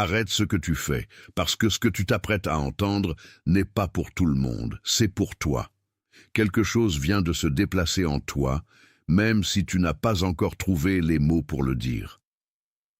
Arrête ce que tu fais, parce que ce que tu t'apprêtes à entendre n'est pas pour tout le monde, c'est pour toi. Quelque chose vient de se déplacer en toi, même si tu n'as pas encore trouvé les mots pour le dire.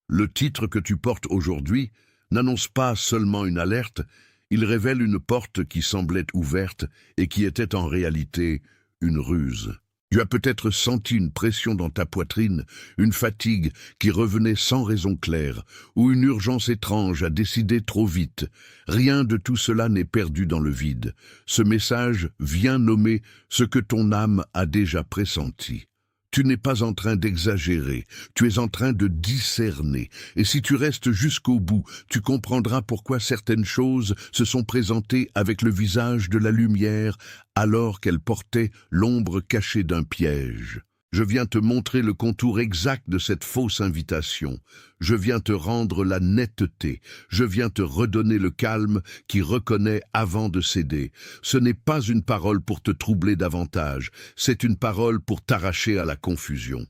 Le titre que tu portes aujourd'hui n'annonce pas seulement une alerte, il révèle une porte qui semblait ouverte et qui était en réalité une ruse. Tu as peut-être senti une pression dans ta poitrine, une fatigue qui revenait sans raison claire, ou une urgence étrange à décider trop vite. Rien de tout cela n'est perdu dans le vide. Ce message vient nommer ce que ton âme a déjà pressenti. Tu n'es pas en train d'exagérer, tu es en train de discerner. Et si tu restes jusqu'au bout, tu comprendras pourquoi certaines choses se sont présentées avec le visage de la lumière alors qu'elles portaient l'ombre cachée d'un piège. Je viens te montrer le contour exact de cette fausse invitation. Je viens te rendre la netteté. Je viens te redonner le calme qui reconnaît avant de céder. Ce n'est pas une parole pour te troubler davantage, c'est une parole pour t'arracher à la confusion.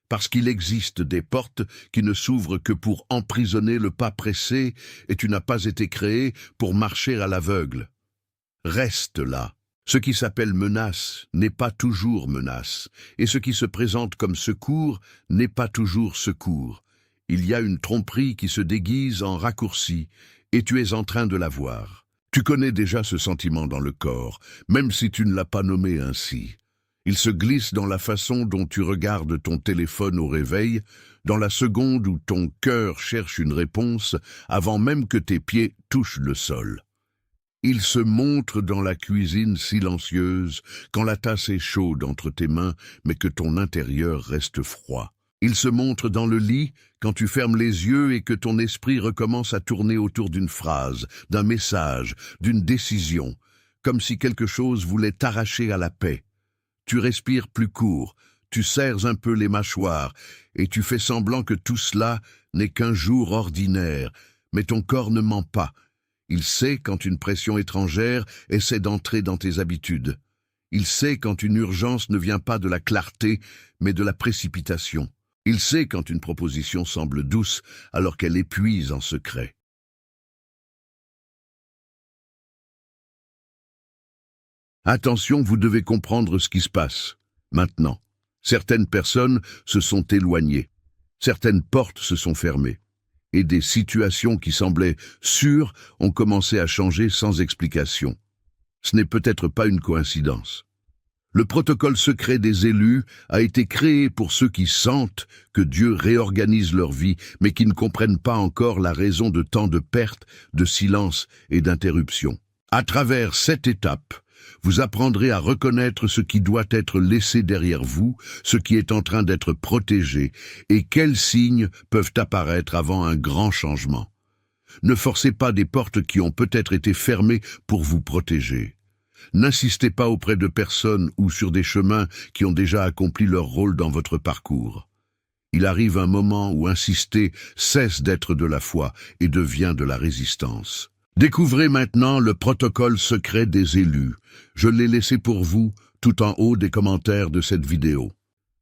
Parce qu'il existe des portes qui ne s'ouvrent que pour emprisonner le pas pressé, et tu n'as pas été créé pour marcher à l'aveugle. Reste là. Ce qui s'appelle menace n'est pas toujours menace, et ce qui se présente comme secours n'est pas toujours secours. Il y a une tromperie qui se déguise en raccourci, et tu es en train de la voir. Tu connais déjà ce sentiment dans le corps, même si tu ne l'as pas nommé ainsi. Il se glisse dans la façon dont tu regardes ton téléphone au réveil, dans la seconde où ton cœur cherche une réponse, avant même que tes pieds touchent le sol. Il se montre dans la cuisine silencieuse, quand la tasse est chaude entre tes mains, mais que ton intérieur reste froid. Il se montre dans le lit, quand tu fermes les yeux et que ton esprit recommence à tourner autour d'une phrase, d'un message, d'une décision, comme si quelque chose voulait t'arracher à la paix. Tu respires plus court, tu serres un peu les mâchoires, et tu fais semblant que tout cela n'est qu'un jour ordinaire, mais ton corps ne ment pas. Il sait quand une pression étrangère essaie d'entrer dans tes habitudes. Il sait quand une urgence ne vient pas de la clarté, mais de la précipitation. Il sait quand une proposition semble douce, alors qu'elle épuise en secret. Attention, vous devez comprendre ce qui se passe. Maintenant, certaines personnes se sont éloignées. Certaines portes se sont fermées. Et des situations qui semblaient sûres ont commencé à changer sans explication. Ce n'est peut-être pas une coïncidence. Le protocole secret des élus a été créé pour ceux qui sentent que Dieu réorganise leur vie, mais qui ne comprennent pas encore la raison de tant de pertes, de silence et d'interruptions. À travers cette étape, vous apprendrez à reconnaître ce qui doit être laissé derrière vous, ce qui est en train d'être protégé, et quels signes peuvent apparaître avant un grand changement. Ne forcez pas des portes qui ont peut-être été fermées pour vous protéger. N'insistez pas auprès de personnes ou sur des chemins qui ont déjà accompli leur rôle dans votre parcours. Il arrive un moment où insister cesse d'être de la foi et devient de la résistance. Découvrez maintenant le protocole secret des élus. Je l'ai laissé pour vous tout en haut des commentaires de cette vidéo.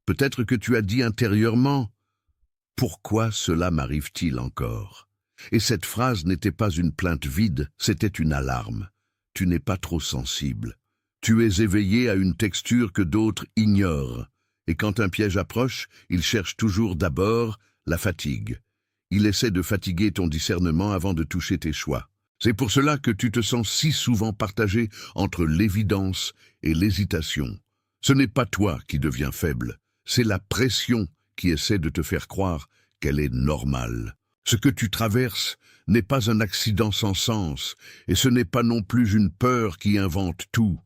Peut-être que tu as dit intérieurement « Pourquoi cela m'arrive-t-il encore ?» Et cette phrase n'était pas une plainte vide, c'était une alarme. Tu n'es pas trop sensible. Tu es éveillé à une texture que d'autres ignorent. Et quand un piège approche, il cherche toujours d'abord la fatigue. Il essaie de fatiguer ton discernement avant de toucher tes choix. C'est pour cela que tu te sens si souvent partagé entre l'évidence et l'hésitation. Ce n'est pas toi qui deviens faible, c'est la pression qui essaie de te faire croire qu'elle est normale. Ce que tu traverses n'est pas un accident sans sens, et ce n'est pas non plus une peur qui invente tout.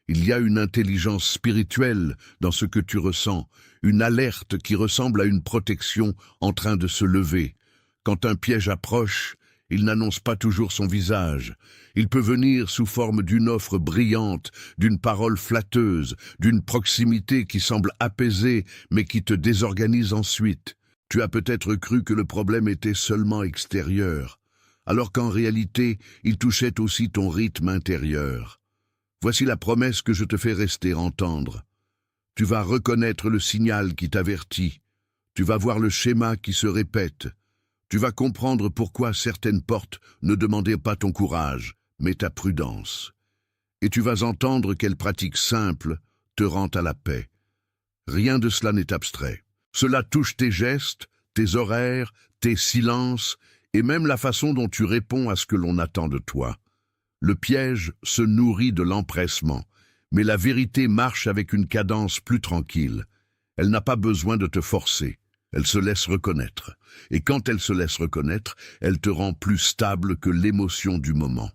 Il y a une intelligence spirituelle dans ce que tu ressens, une alerte qui ressemble à une protection en train de se lever. Quand un piège approche, il n'annonce pas toujours son visage. Il peut venir sous forme d'une offre brillante, d'une parole flatteuse, d'une proximité qui semble apaisée, mais qui te désorganise ensuite. Tu as peut-être cru que le problème était seulement extérieur, alors qu'en réalité, il touchait aussi ton rythme intérieur. Voici la promesse que je te fais rester entendre. Tu vas reconnaître le signal qui t'avertit. Tu vas voir le schéma qui se répète. Tu vas comprendre pourquoi certaines portes ne demandaient pas ton courage, mais ta prudence. Et tu vas entendre quelle pratique simple te rend à la paix. Rien de cela n'est abstrait. Cela touche tes gestes, tes horaires, tes silences, et même la façon dont tu réponds à ce que l'on attend de toi. Le piège se nourrit de l'empressement, mais la vérité marche avec une cadence plus tranquille. Elle n'a pas besoin de te forcer, elle se laisse reconnaître. Et quand elle se laisse reconnaître, elle te rend plus stable que l'émotion du moment.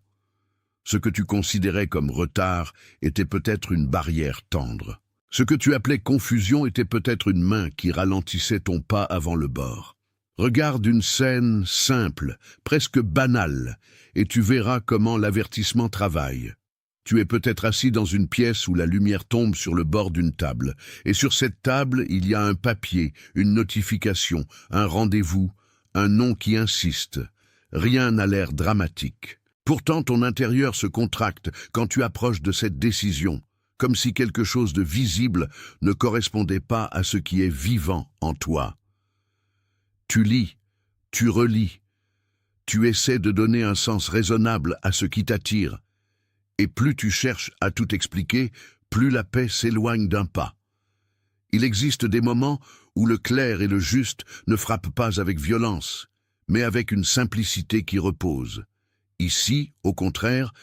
Ce que tu considérais comme retard était peut-être une barrière tendre. Ce que tu appelais confusion était peut-être une main qui ralentissait ton pas avant le bord. Regarde une scène simple, presque banale, et tu verras comment l'avertissement travaille. Tu es peut-être assis dans une pièce où la lumière tombe sur le bord d'une table, et sur cette table, il y a un papier, une notification, un rendez-vous, un nom qui insiste. Rien n'a l'air dramatique. Pourtant, ton intérieur se contracte quand tu approches de cette décision, comme si quelque chose de visible ne correspondait pas à ce qui est vivant en toi. Tu lis, tu relis, tu essaies de donner un sens raisonnable à ce qui t'attire, et plus tu cherches à tout expliquer, plus la paix s'éloigne d'un pas. Il existe des moments où le clair et le juste ne frappent pas avec violence, mais avec une simplicité qui repose. Ici, au contraire,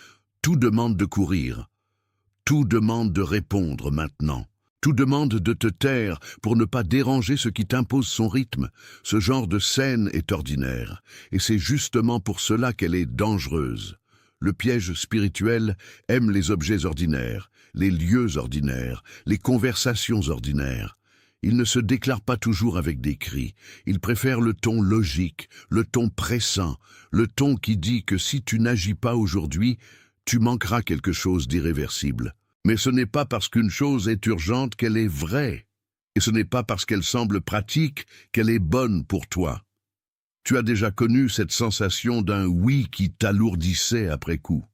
tout demande de courir. Tout demande de répondre maintenant. Tout demande de te taire pour ne pas déranger ce qui t'impose son rythme. Ce genre de scène est ordinaire, et c'est justement pour cela qu'elle est dangereuse. Le piège spirituel aime les objets ordinaires, les lieux ordinaires, les conversations ordinaires. Il ne se déclare pas toujours avec des cris. Il préfère le ton logique, le ton pressant, le ton qui dit que si tu n'agis pas aujourd'hui, tu manqueras quelque chose d'irréversible. Mais ce n'est pas parce qu'une chose est urgente qu'elle est vraie. Et ce n'est pas parce qu'elle semble pratique qu'elle est bonne pour toi. Tu as déjà connu cette sensation d'un oui qui t'alourdissait après coup.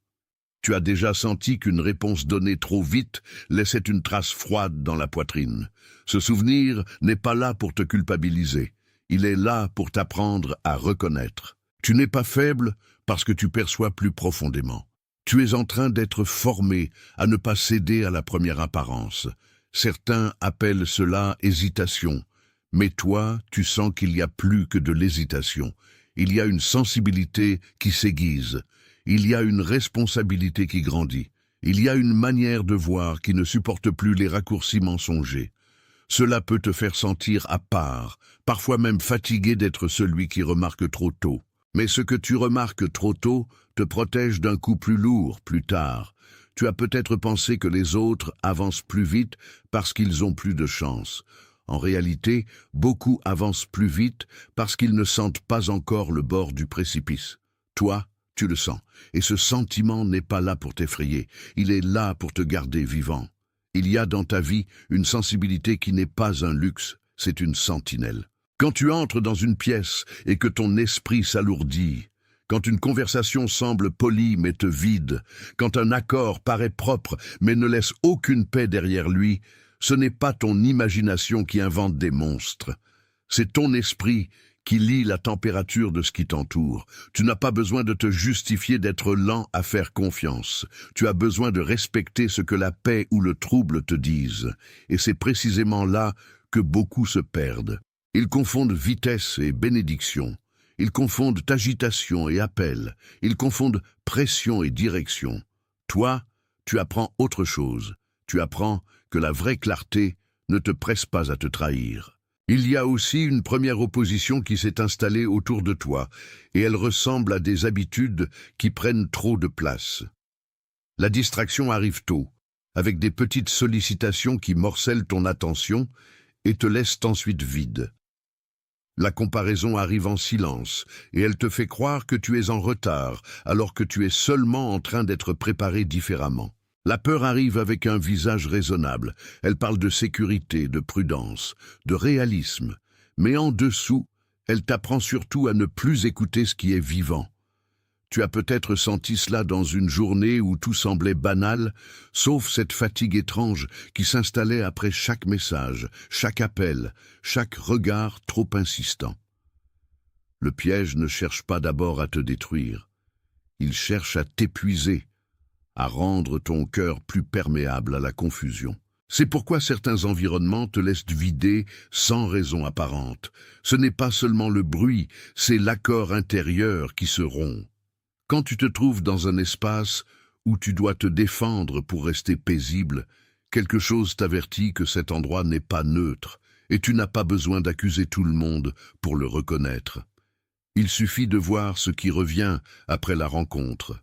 Tu as déjà senti qu'une réponse donnée trop vite laissait une trace froide dans la poitrine. Ce souvenir n'est pas là pour te culpabiliser. Il est là pour t'apprendre à reconnaître. Tu n'es pas faible parce que tu perçois plus profondément. Tu es en train d'être formé à ne pas céder à la première apparence. Certains appellent cela hésitation. Mais toi, tu sens qu'il y a plus que de l'hésitation. Il y a une sensibilité qui s'aiguise. Il y a une responsabilité qui grandit. Il y a une manière de voir qui ne supporte plus les raccourcis mensongers. Cela peut te faire sentir à part, parfois même fatigué d'être celui qui remarque trop tôt. Mais ce que tu remarques trop tôt te protège d'un coup plus lourd plus tard. Tu as peut-être pensé que les autres avancent plus vite parce qu'ils ont plus de chance. En réalité, beaucoup avancent plus vite parce qu'ils ne sentent pas encore le bord du précipice. Toi, tu le sens, et ce sentiment n'est pas là pour t'effrayer, il est là pour te garder vivant. Il y a dans ta vie une sensibilité qui n'est pas un luxe, c'est une sentinelle. Quand tu entres dans une pièce et que ton esprit s'alourdit, quand une conversation semble polie mais te vide, quand un accord paraît propre mais ne laisse aucune paix derrière lui, ce n'est pas ton imagination qui invente des monstres. C'est ton esprit qui lit la température de ce qui t'entoure. Tu n'as pas besoin de te justifier d'être lent à faire confiance. Tu as besoin de respecter ce que la paix ou le trouble te disent. Et c'est précisément là que beaucoup se perdent. Ils confondent vitesse et bénédiction. Ils confondent agitation et appel. Ils confondent pression et direction. Toi, tu apprends autre chose. Tu apprends que la vraie clarté ne te presse pas à te trahir. Il y a aussi une première opposition qui s'est installée autour de toi, et elle ressemble à des habitudes qui prennent trop de place. La distraction arrive tôt, avec des petites sollicitations qui morcellent ton attention et te laissent ensuite vide. La comparaison arrive en silence, et elle te fait croire que tu es en retard, alors que tu es seulement en train d'être préparé différemment. La peur arrive avec un visage raisonnable. Elle parle de sécurité, de prudence, de réalisme. Mais en dessous, elle t'apprend surtout à ne plus écouter ce qui est vivant. Tu as peut-être senti cela dans une journée où tout semblait banal, sauf cette fatigue étrange qui s'installait après chaque message, chaque appel, chaque regard trop insistant. Le piège ne cherche pas d'abord à te détruire. Il cherche à t'épuiser, à rendre ton cœur plus perméable à la confusion. C'est pourquoi certains environnements te laissent vider sans raison apparente. Ce n'est pas seulement le bruit, c'est l'accord intérieur qui se rompt. Quand tu te trouves dans un espace où tu dois te défendre pour rester paisible, quelque chose t'avertit que cet endroit n'est pas neutre, et tu n'as pas besoin d'accuser tout le monde pour le reconnaître. Il suffit de voir ce qui revient après la rencontre.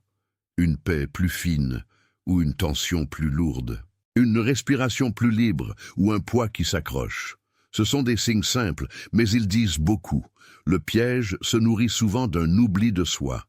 Une paix plus fine ou une tension plus lourde. Une respiration plus libre ou un poids qui s'accroche. Ce sont des signes simples, mais ils disent beaucoup. Le piège se nourrit souvent d'un oubli de soi.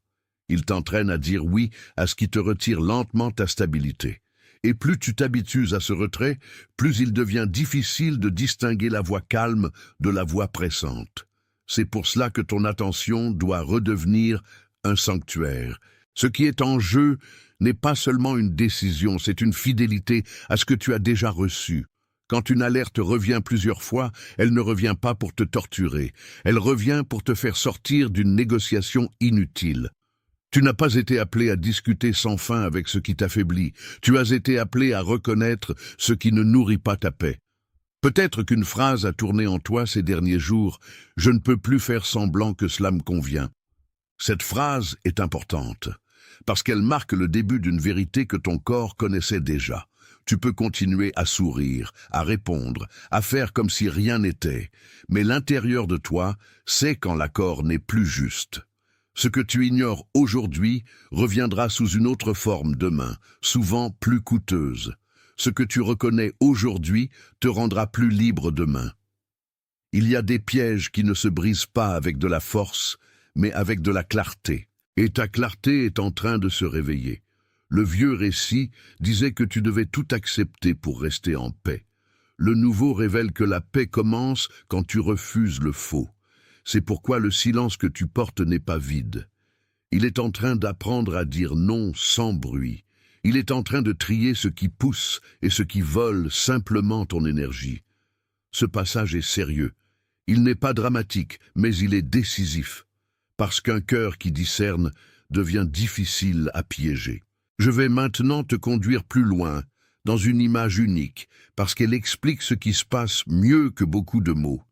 Il t'entraîne à dire oui à ce qui te retire lentement ta stabilité. Et plus tu t'habitues à ce retrait, plus il devient difficile de distinguer la voix calme de la voix pressante. C'est pour cela que ton attention doit redevenir un sanctuaire. Ce qui est en jeu n'est pas seulement une décision, c'est une fidélité à ce que tu as déjà reçu. Quand une alerte revient plusieurs fois, elle ne revient pas pour te torturer, elle revient pour te faire sortir d'une négociation inutile. Tu n'as pas été appelé à discuter sans fin avec ce qui t'affaiblit, tu as été appelé à reconnaître ce qui ne nourrit pas ta paix. Peut-être qu'une phrase a tourné en toi ces derniers jours, « Je ne peux plus faire semblant que cela me convient ». Cette phrase est importante, parce qu'elle marque le début d'une vérité que ton corps connaissait déjà. Tu peux continuer à sourire, à répondre, à faire comme si rien n'était, mais l'intérieur de toi sait quand l'accord n'est plus juste. Ce que tu ignores aujourd'hui reviendra sous une autre forme demain, souvent plus coûteuse. Ce que tu reconnais aujourd'hui te rendra plus libre demain. Il y a des pièges qui ne se brisent pas avec de la force, mais avec de la clarté. Et ta clarté est en train de se réveiller. Le vieux récit disait que tu devais tout accepter pour rester en paix. Le nouveau révèle que la paix commence quand tu refuses le faux. C'est pourquoi le silence que tu portes n'est pas vide. Il est en train d'apprendre à dire non sans bruit. Il est en train de trier ce qui pousse et ce qui vole simplement ton énergie. Ce passage est sérieux. Il n'est pas dramatique, mais il est décisif. Parce qu'un cœur qui discerne devient difficile à piéger. Je vais maintenant te conduire plus loin, dans une image unique, parce qu'elle explique ce qui se passe mieux que beaucoup de mots.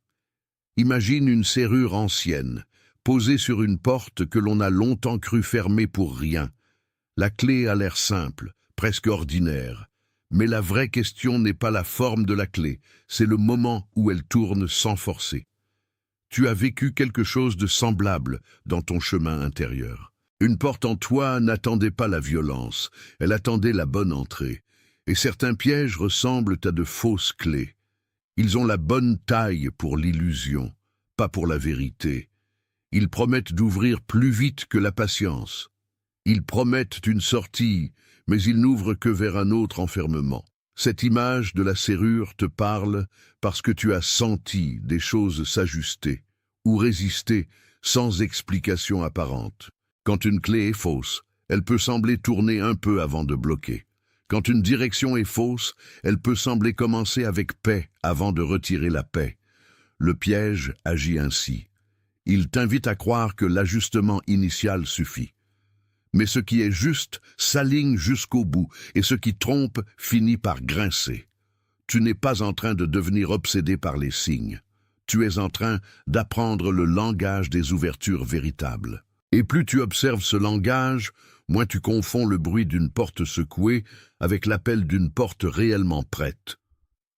Imagine une serrure ancienne, posée sur une porte que l'on a longtemps cru fermée pour rien. La clé a l'air simple, presque ordinaire. Mais la vraie question n'est pas la forme de la clé, c'est le moment où elle tourne sans forcer. Tu as vécu quelque chose de semblable dans ton chemin intérieur. Une porte en toi n'attendait pas la violence, elle attendait la bonne entrée. Et certains pièges ressemblent à de fausses clés. Ils ont la bonne taille pour l'illusion, pas pour la vérité. Ils promettent d'ouvrir plus vite que la patience. Ils promettent une sortie, mais ils n'ouvrent que vers un autre enfermement. Cette image de la serrure te parle parce que tu as senti des choses s'ajuster ou résister sans explication apparente. Quand une clé est fausse, elle peut sembler tourner un peu avant de bloquer. Quand une direction est fausse, elle peut sembler commencer avec paix avant de retirer la paix. Le piège agit ainsi. Il t'invite à croire que l'ajustement initial suffit. Mais ce qui est juste s'aligne jusqu'au bout, et ce qui trompe finit par grincer. Tu n'es pas en train de devenir obsédé par les signes. Tu es en train d'apprendre le langage des ouvertures véritables. Et plus tu observes ce langage, moins tu confonds le bruit d'une porte secouée avec l'appel d'une porte réellement prête.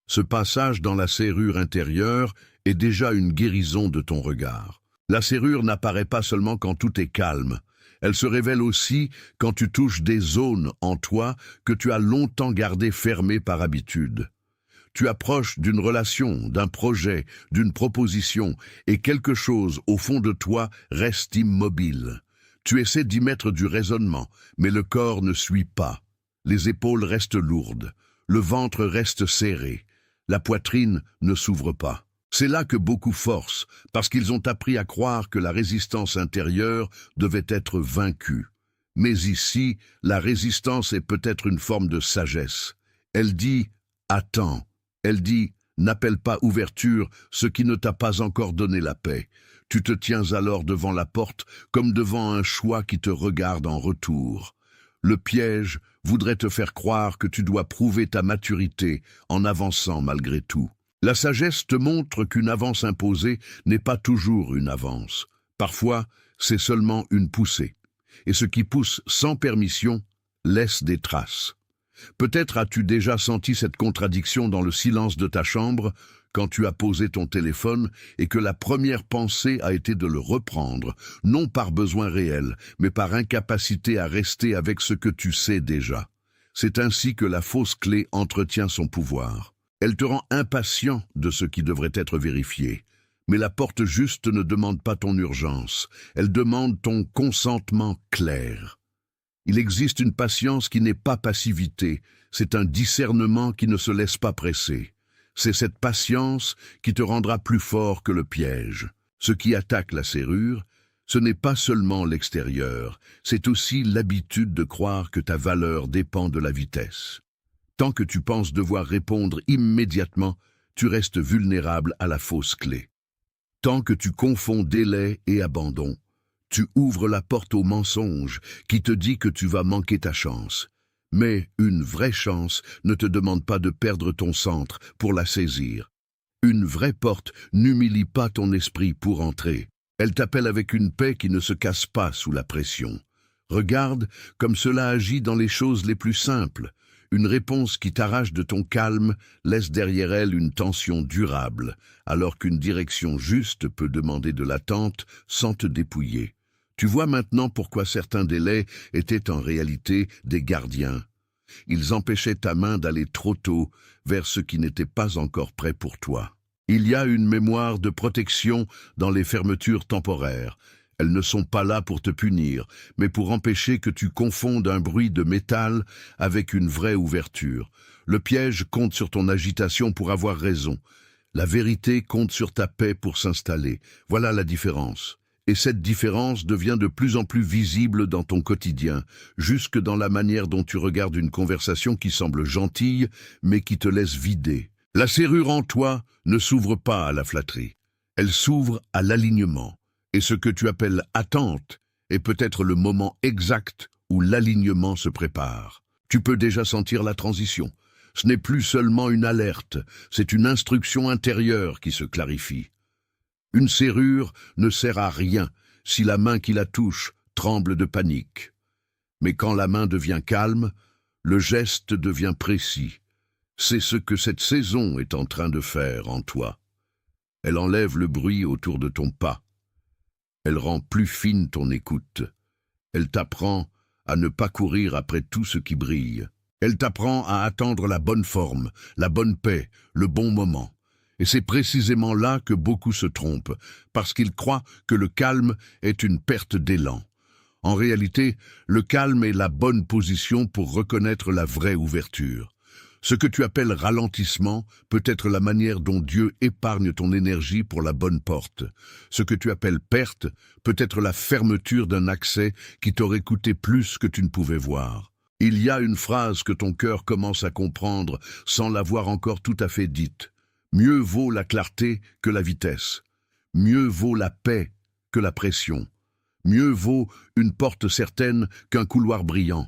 Ce passage dans la serrure intérieure est déjà une guérison de ton regard. La serrure n'apparaît pas seulement quand tout est calme. Elle se révèle aussi quand tu touches des zones en toi que tu as longtemps gardées fermées par habitude. Tu approches d'une relation, d'un projet, d'une proposition, et quelque chose au fond de toi reste immobile. Tu essaies d'y mettre du raisonnement, mais le corps ne suit pas. Les épaules restent lourdes, le ventre reste serré, la poitrine ne s'ouvre pas. C'est là que beaucoup forcent, parce qu'ils ont appris à croire que la résistance intérieure devait être vaincue. Mais ici, la résistance est peut-être une forme de sagesse. Elle dit « attends ». Elle dit « n'appelle pas ouverture ce qui ne t'a pas encore donné la paix ». Tu te tiens alors devant la porte comme devant un choix qui te regarde en retour. Le piège voudrait te faire croire que tu dois prouver ta maturité en avançant malgré tout. La sagesse te montre qu'une avance imposée n'est pas toujours une avance. Parfois, c'est seulement une poussée. Et ce qui pousse sans permission laisse des traces. Peut-être as-tu déjà senti cette contradiction dans le silence de ta chambre quand tu as posé ton téléphone et que la première pensée a été de le reprendre, non par besoin réel, mais par incapacité à rester avec ce que tu sais déjà. C'est ainsi que la fausse clé entretient son pouvoir. Elle te rend impatient de ce qui devrait être vérifié. Mais la porte juste ne demande pas ton urgence, elle demande ton consentement clair. Il existe une patience qui n'est pas passivité, c'est un discernement qui ne se laisse pas presser. C'est cette patience qui te rendra plus fort que le piège. Ce qui attaque la serrure, ce n'est pas seulement l'extérieur, c'est aussi l'habitude de croire que ta valeur dépend de la vitesse. Tant que tu penses devoir répondre immédiatement, tu restes vulnérable à la fausse clé. Tant que tu confonds délai et abandon, tu ouvres la porte au mensonge qui te dit que tu vas manquer ta chance. Mais une vraie chance ne te demande pas de perdre ton centre pour la saisir. Une vraie porte n'humilie pas ton esprit pour entrer. Elle t'appelle avec une paix qui ne se casse pas sous la pression. Regarde comme cela agit dans les choses les plus simples. Une réponse qui t'arrache de ton calme laisse derrière elle une tension durable, alors qu'une direction juste peut demander de l'attente sans te dépouiller. Tu vois maintenant pourquoi certains délais étaient en réalité des gardiens. Ils empêchaient ta main d'aller trop tôt vers ce qui n'était pas encore prêt pour toi. Il y a une mémoire de protection dans les fermetures temporaires. Elles ne sont pas là pour te punir, mais pour empêcher que tu confondes un bruit de métal avec une vraie ouverture. Le piège compte sur ton agitation pour avoir raison. La vérité compte sur ta paix pour s'installer. Voilà la différence. Et cette différence devient de plus en plus visible dans ton quotidien, jusque dans la manière dont tu regardes une conversation qui semble gentille, mais qui te laisse vider. La serrure en toi ne s'ouvre pas à la flatterie. Elle s'ouvre à l'alignement. Et ce que tu appelles attente est peut-être le moment exact où l'alignement se prépare. Tu peux déjà sentir la transition. Ce n'est plus seulement une alerte, c'est une instruction intérieure qui se clarifie. Une serrure ne sert à rien si la main qui la touche tremble de panique. Mais quand la main devient calme, le geste devient précis. C'est ce que cette saison est en train de faire en toi. Elle enlève le bruit autour de ton pas. Elle rend plus fine ton écoute. Elle t'apprend à ne pas courir après tout ce qui brille. Elle t'apprend à attendre la bonne forme, la bonne paix, le bon moment. Et c'est précisément là que beaucoup se trompent, parce qu'ils croient que le calme est une perte d'élan. En réalité, le calme est la bonne position pour reconnaître la vraie ouverture. Ce que tu appelles ralentissement peut être la manière dont Dieu épargne ton énergie pour la bonne porte. Ce que tu appelles perte peut être la fermeture d'un accès qui t'aurait coûté plus que tu ne pouvais voir. Il y a une phrase que ton cœur commence à comprendre sans l'avoir encore tout à fait dite. Mieux vaut la clarté que la vitesse. Mieux vaut la paix que la pression. Mieux vaut une porte certaine qu'un couloir brillant.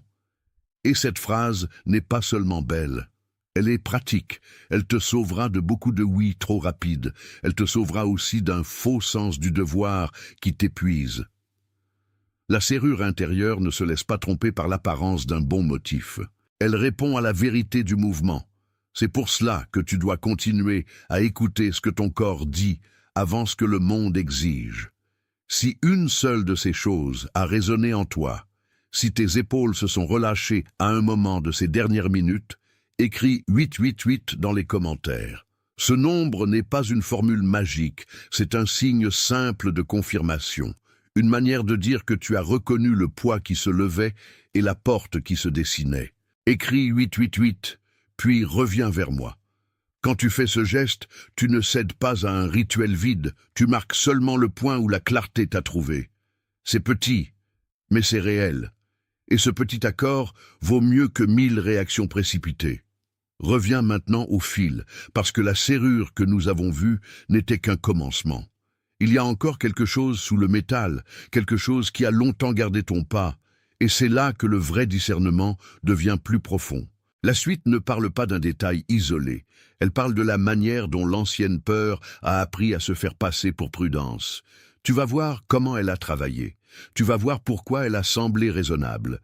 Et cette phrase n'est pas seulement belle. Elle est pratique. Elle te sauvera de beaucoup de oui trop rapides. Elle te sauvera aussi d'un faux sens du devoir qui t'épuise. La serrure intérieure ne se laisse pas tromper par l'apparence d'un bon motif. Elle répond à la vérité du mouvement. C'est pour cela que tu dois continuer à écouter ce que ton corps dit avant ce que le monde exige. Si une seule de ces choses a résonné en toi, si tes épaules se sont relâchées à un moment de ces dernières minutes, écris 888 dans les commentaires. Ce nombre n'est pas une formule magique, c'est un signe simple de confirmation, une manière de dire que tu as reconnu le poids qui se levait et la porte qui se dessinait. Écris 888. Puis reviens vers moi. Quand tu fais ce geste, tu ne cèdes pas à un rituel vide, tu marques seulement le point où la clarté t'a trouvé. C'est petit, mais c'est réel. Et ce petit accord vaut mieux que 1000 réactions précipitées. Reviens maintenant au fil, parce que la serrure que nous avons vue n'était qu'un commencement. Il y a encore quelque chose sous le métal, quelque chose qui a longtemps gardé ton pas, et c'est là que le vrai discernement devient plus profond. La suite ne parle pas d'un détail isolé, elle parle de la manière dont l'ancienne peur a appris à se faire passer pour prudence. Tu vas voir comment elle a travaillé, tu vas voir pourquoi elle a semblé raisonnable,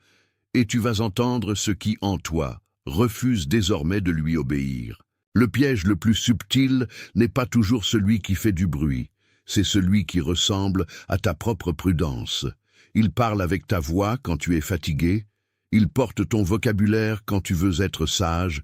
et tu vas entendre ce qui, en toi, refuse désormais de lui obéir. Le piège le plus subtil n'est pas toujours celui qui fait du bruit, c'est celui qui ressemble à ta propre prudence. Il parle avec ta voix quand tu es fatigué, il porte ton vocabulaire quand tu veux être sage,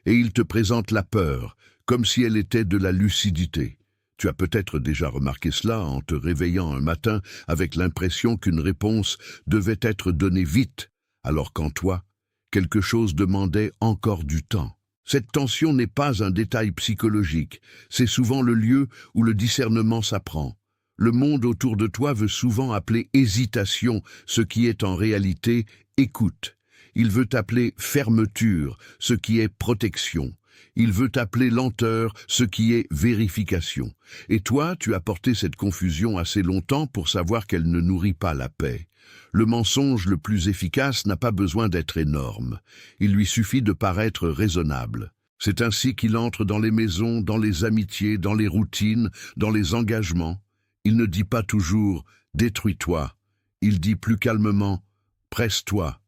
et il te présente la peur, comme si elle était de la lucidité. Tu as peut-être déjà remarqué cela en te réveillant un matin avec l'impression qu'une réponse devait être donnée vite, alors qu'en toi, quelque chose demandait encore du temps. Cette tension n'est pas un détail psychologique, c'est souvent le lieu où le discernement s'apprend. Le monde autour de toi veut souvent appeler hésitation ce qui est en réalité écoute. Il veut appeler fermeture ce qui est protection. Il veut appeler lenteur ce qui est vérification. Et toi, tu as porté cette confusion assez longtemps pour savoir qu'elle ne nourrit pas la paix. Le mensonge le plus efficace n'a pas besoin d'être énorme. Il lui suffit de paraître raisonnable. C'est ainsi qu'il entre dans les maisons, dans les amitiés, dans les routines, dans les engagements. Il ne dit pas toujours « détruis-toi ». Il dit plus calmement « presse-toi ».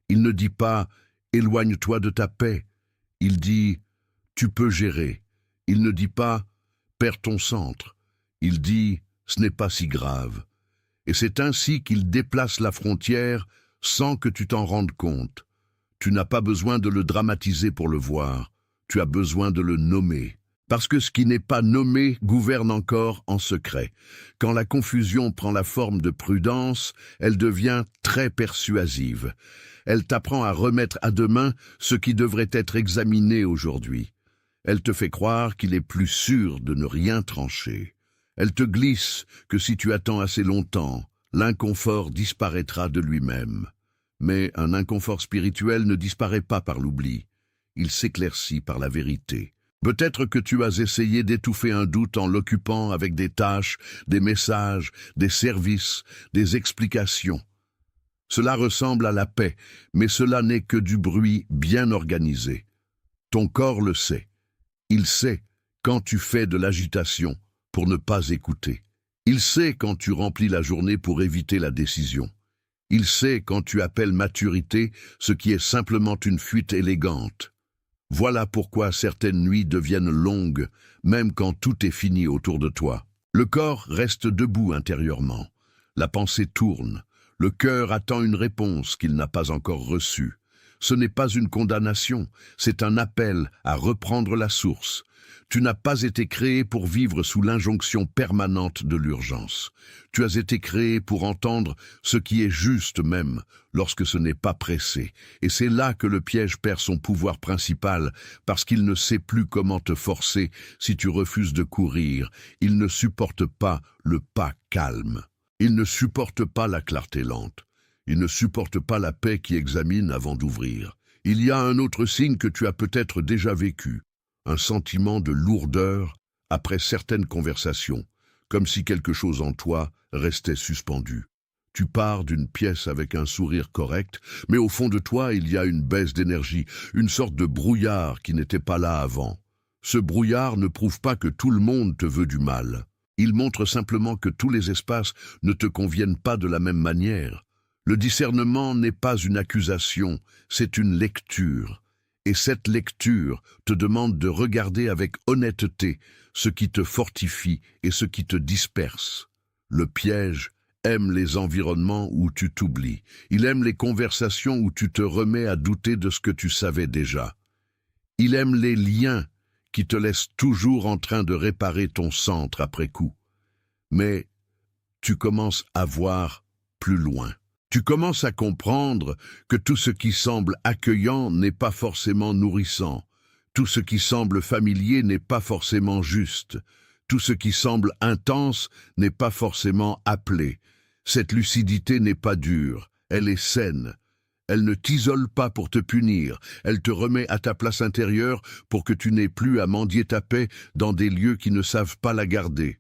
Il ne dit pas « éloigne-toi de ta paix ». Il dit « tu peux gérer ». Il ne dit pas « perds ton centre ». Il dit « ce n'est pas si grave ». Et c'est ainsi qu'il déplace la frontière sans que tu t'en rendes compte. Tu n'as pas besoin de le dramatiser pour le voir, tu as besoin de le nommer. Parce que ce qui n'est pas nommé gouverne encore en secret. Quand la confusion prend la forme de prudence, elle devient très persuasive. Elle t'apprend à remettre à demain ce qui devrait être examiné aujourd'hui. Elle te fait croire qu'il est plus sûr de ne rien trancher. Elle te glisse que si tu attends assez longtemps, l'inconfort disparaîtra de lui-même. Mais un inconfort spirituel ne disparaît pas par l'oubli. Il s'éclaircit par la vérité. Peut-être que tu as essayé d'étouffer un doute en l'occupant avec des tâches, des messages, des services, des explications. Cela ressemble à la paix, mais cela n'est que du bruit bien organisé. Ton corps le sait. Il sait quand tu fais de l'agitation pour ne pas écouter. Il sait quand tu remplis la journée pour éviter la décision. Il sait quand tu appelles maturité ce qui est simplement une fuite élégante. Voilà pourquoi certaines nuits deviennent longues, même quand tout est fini autour de toi. Le corps reste debout intérieurement. La pensée tourne. Le cœur attend une réponse qu'il n'a pas encore reçue. Ce n'est pas une condamnation, c'est un appel à reprendre la source. Tu n'as pas été créé pour vivre sous l'injonction permanente de l'urgence. Tu as été créé pour entendre ce qui est juste même, lorsque ce n'est pas pressé. Et c'est là que le piège perd son pouvoir principal, parce qu'il ne sait plus comment te forcer si tu refuses de courir. Il ne supporte pas le pas calme. Il ne supporte pas la clarté lente. Il ne supporte pas la paix qui examine avant d'ouvrir. Il y a un autre signe que tu as peut-être déjà vécu. Un sentiment de lourdeur après certaines conversations, comme si quelque chose en toi restait suspendu. Tu pars d'une pièce avec un sourire correct, mais au fond de toi il y a une baisse d'énergie, une sorte de brouillard qui n'était pas là avant. Ce brouillard ne prouve pas que tout le monde te veut du mal. Il montre simplement que tous les espaces ne te conviennent pas de la même manière. Le discernement n'est pas une accusation, c'est une lecture. Et cette lecture te demande de regarder avec honnêteté ce qui te fortifie et ce qui te disperse. Le piège aime les environnements où tu t'oublies. Il aime les conversations où tu te remets à douter de ce que tu savais déjà. Il aime les liens qui te laissent toujours en train de réparer ton centre après coup. Mais tu commences à voir plus loin. Tu commences à comprendre que tout ce qui semble accueillant n'est pas forcément nourrissant. Tout ce qui semble familier n'est pas forcément juste. Tout ce qui semble intense n'est pas forcément appelé. Cette lucidité n'est pas dure, elle est saine. Elle ne t'isole pas pour te punir, elle te remet à ta place intérieure pour que tu n'aies plus à mendier ta paix dans des lieux qui ne savent pas la garder.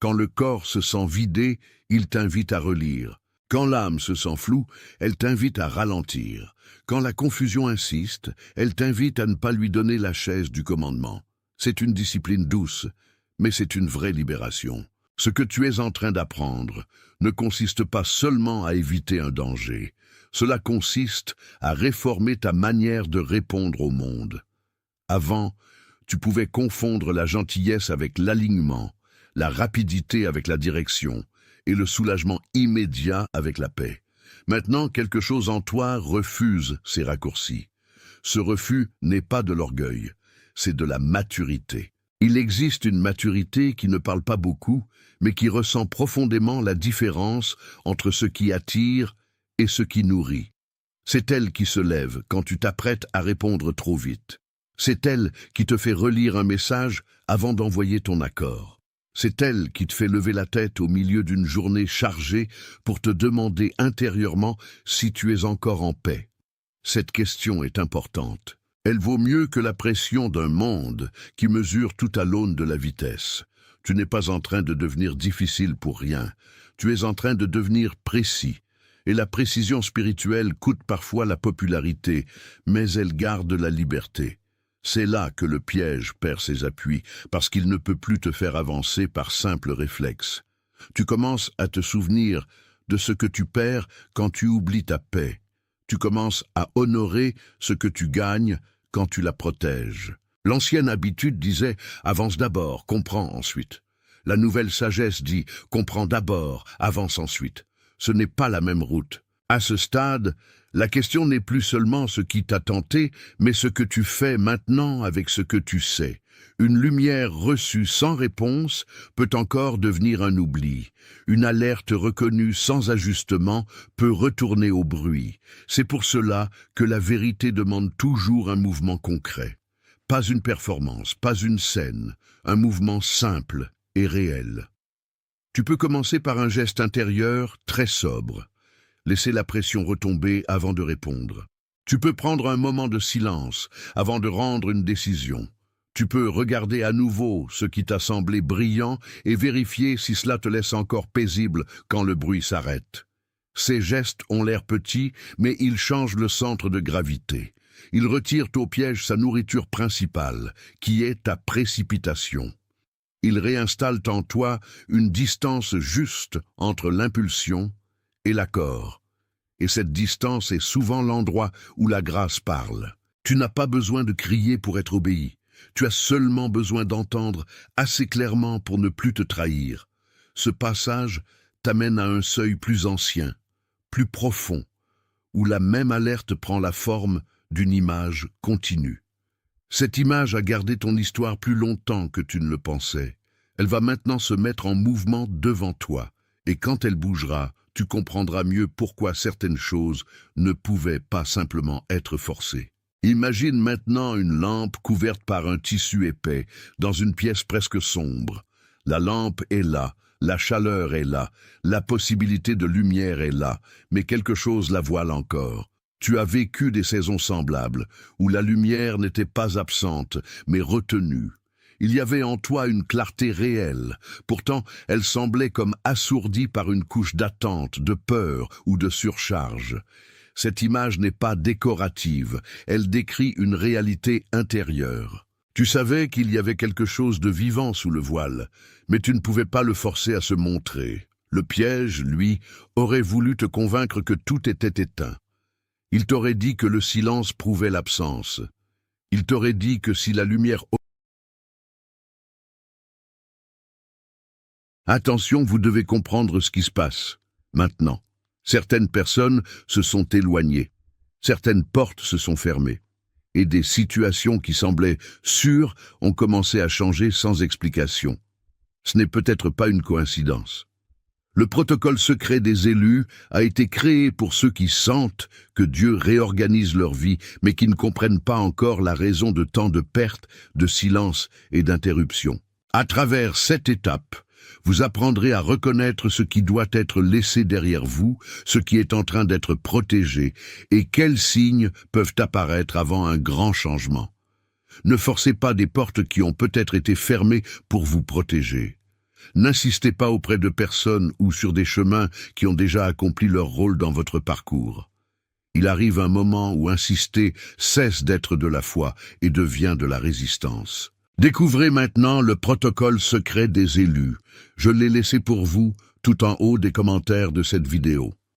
Quand le corps se sent vidé, il t'invite à relire. Quand l'âme se sent floue, elle t'invite à ralentir. Quand la confusion insiste, elle t'invite à ne pas lui donner la chaise du commandement. C'est une discipline douce, mais c'est une vraie libération. Ce que tu es en train d'apprendre ne consiste pas seulement à éviter un danger. Cela consiste à réformer ta manière de répondre au monde. Avant, tu pouvais confondre la gentillesse avec l'alignement, la rapidité avec la direction et le soulagement immédiat avec la paix. Maintenant, quelque chose en toi refuse ces raccourcis. Ce refus n'est pas de l'orgueil, c'est de la maturité. Il existe une maturité qui ne parle pas beaucoup, mais qui ressent profondément la différence entre ce qui attire et ce qui nourrit. C'est elle qui se lève quand tu t'apprêtes à répondre trop vite. C'est elle qui te fait relire un message avant d'envoyer ton accord. C'est elle qui te fait lever la tête au milieu d'une journée chargée pour te demander intérieurement si tu es encore en paix. Cette question est importante. Elle vaut mieux que la pression d'un monde qui mesure tout à l'aune de la vitesse. Tu n'es pas en train de devenir difficile pour rien. Tu es en train de devenir précis. Et la précision spirituelle coûte parfois la popularité, mais elle garde la liberté. C'est là que le piège perd ses appuis, parce qu'il ne peut plus te faire avancer par simple réflexe. Tu commences à te souvenir de ce que tu perds quand tu oublies ta paix. Tu commences à honorer ce que tu gagnes quand tu la protèges. L'ancienne habitude disait « avance d'abord, comprends ensuite ». La nouvelle sagesse dit « comprends d'abord, avance ensuite ». Ce n'est pas la même route. À ce stade, la question n'est plus seulement ce qui t'a tenté, mais ce que tu fais maintenant avec ce que tu sais. Une lumière reçue sans réponse peut encore devenir un oubli. Une alerte reconnue sans ajustement peut retourner au bruit. C'est pour cela que la vérité demande toujours un mouvement concret. Pas une performance, pas une scène, un mouvement simple et réel. Tu peux commencer par un geste intérieur très sobre. Laisser la pression retomber avant de répondre. Tu peux prendre un moment de silence avant de rendre une décision. Tu peux regarder à nouveau ce qui t'a semblé brillant et vérifier si cela te laisse encore paisible quand le bruit s'arrête. Ces gestes ont l'air petits, mais ils changent le centre de gravité. Ils retirent au piège sa nourriture principale, qui est ta précipitation. Ils réinstallent en toi une distance juste entre l'impulsion et l'accord. Et cette distance est souvent l'endroit où la grâce parle. Tu n'as pas besoin de crier pour être obéi. Tu as seulement besoin d'entendre assez clairement pour ne plus te trahir. Ce passage t'amène à un seuil plus ancien, plus profond, où la même alerte prend la forme d'une image continue. Cette image a gardé ton histoire plus longtemps que tu ne le pensais. Elle va maintenant se mettre en mouvement devant toi, et quand elle bougera, tu comprendras mieux pourquoi certaines choses ne pouvaient pas simplement être forcées. Imagine maintenant une lampe couverte par un tissu épais, dans une pièce presque sombre. La lampe est là, la chaleur est là, la possibilité de lumière est là, mais quelque chose la voile encore. Tu as vécu des saisons semblables, où la lumière n'était pas absente, mais retenue. Il y avait en toi une clarté réelle. Pourtant, elle semblait comme assourdie par une couche d'attente, de peur ou de surcharge. Cette image n'est pas décorative, elle décrit une réalité intérieure. Tu savais qu'il y avait quelque chose de vivant sous le voile, mais tu ne pouvais pas le forcer à se montrer. Le piège, lui, aurait voulu te convaincre que tout était éteint. Il t'aurait dit que le silence prouvait l'absence. Il t'aurait dit que si la lumière... Attention, vous devez comprendre ce qui se passe, maintenant. Certaines personnes se sont éloignées. Certaines portes se sont fermées. Et des situations qui semblaient sûres ont commencé à changer sans explication. Ce n'est peut-être pas une coïncidence. Le protocole secret des élus a été créé pour ceux qui sentent que Dieu réorganise leur vie, mais qui ne comprennent pas encore la raison de tant de pertes, de silence et d'interruptions. À travers cette étape, vous apprendrez à reconnaître ce qui doit être laissé derrière vous, ce qui est en train d'être protégé, et quels signes peuvent apparaître avant un grand changement. Ne forcez pas des portes qui ont peut-être été fermées pour vous protéger. N'insistez pas auprès de personnes ou sur des chemins qui ont déjà accompli leur rôle dans votre parcours. Il arrive un moment où insister cesse d'être de la foi et devient de la résistance. Découvrez maintenant le protocole secret des élus. Je l'ai laissé pour vous tout en haut des commentaires de cette vidéo.